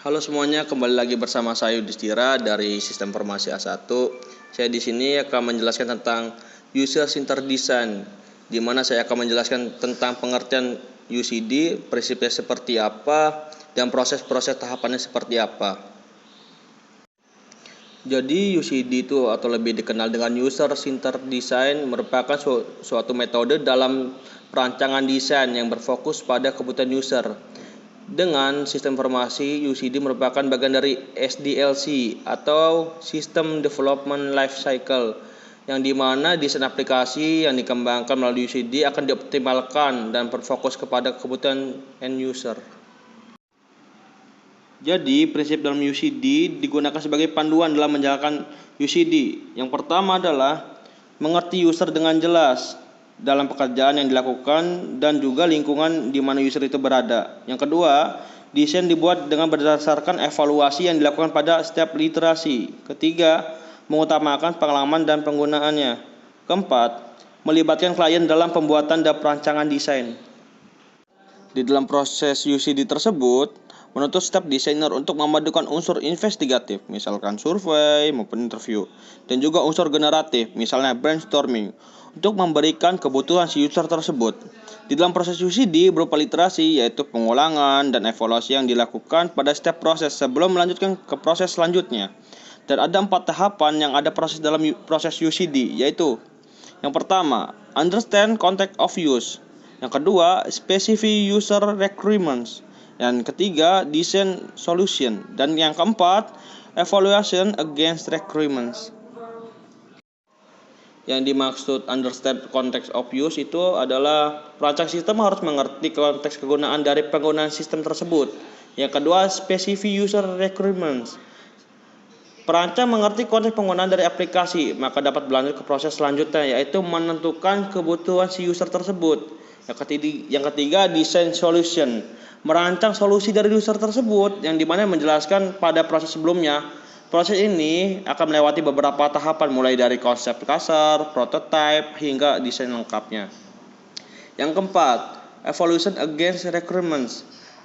Halo semuanya, kembali lagi bersama saya Yudhistira dari Sistem Informasi A1. Saya di sini akan menjelaskan tentang User Centered Design, di mana saya akan menjelaskan tentang pengertian UCD, prinsipnya seperti apa, dan proses-proses tahapannya seperti apa. Jadi UCD itu atau lebih dikenal dengan User Centered Design merupakan suatu metode dalam perancangan desain yang berfokus pada kebutuhan user. Dengan sistem informasi, UCD merupakan bagian dari SDLC atau System Development Life Cycle, yang dimana desain aplikasi yang dikembangkan melalui UCD akan dioptimalkan dan berfokus kepada kebutuhan end user. Jadi, prinsip dalam UCD digunakan sebagai panduan dalam menjalankan UCD. Yang pertama adalah mengerti user dengan jelas dalam pekerjaan yang dilakukan dan juga lingkungan di mana user itu berada. Yang kedua, desain dibuat dengan berdasarkan evaluasi yang dilakukan pada setiap iterasi. Ketiga, mengutamakan pengalaman dan penggunaannya. Keempat, melibatkan klien dalam pembuatan dan perancangan desain. Di dalam proses UCD tersebut, menuntut staf desainer untuk memadukan unsur investigatif, misalkan survei maupun interview, dan juga unsur generatif, misalnya brainstorming, untuk memberikan kebutuhan si user tersebut. Di dalam proses UCD berupa literasi, yaitu pengulangan dan evaluasi yang dilakukan pada setiap proses sebelum melanjutkan ke proses selanjutnya. Dan ada 4 tahapan yang ada proses dalam proses UCD, yaitu yang pertama, understand context of use. Yang kedua, specific user requirements. Yang ketiga, design solution. Dan yang keempat, evaluation against requirements. Yang dimaksud understand context of use itu adalah perancang sistem harus mengerti konteks kegunaan dari penggunaan sistem tersebut. Yang kedua, specific user requirements. Perancang mengerti konteks penggunaan dari aplikasi, maka dapat berlanjut ke proses selanjutnya, yaitu menentukan kebutuhan si user tersebut. Yang ketiga, design solution. Merancang solusi dari user tersebut, yang dimana menjelaskan pada proses sebelumnya. Proses ini akan melewati beberapa tahapan, mulai dari konsep kasar, prototype, hingga desain lengkapnya. Yang keempat, evaluation against requirements.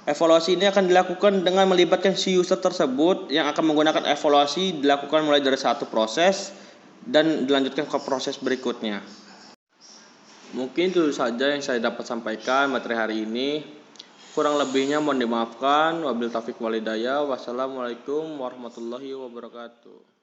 Evaluasi ini akan dilakukan dengan melibatkan si user tersebut, yang akan menggunakan evaluasi dilakukan mulai dari satu proses dan dilanjutkan ke proses berikutnya. Mungkin itu saja yang saya dapat sampaikan materi hari ini. Kurang lebihnya mohon dimaafkan. Wabillahi taufiq walhidayah. Wassalamualaikum warahmatullahi wabarakatuh.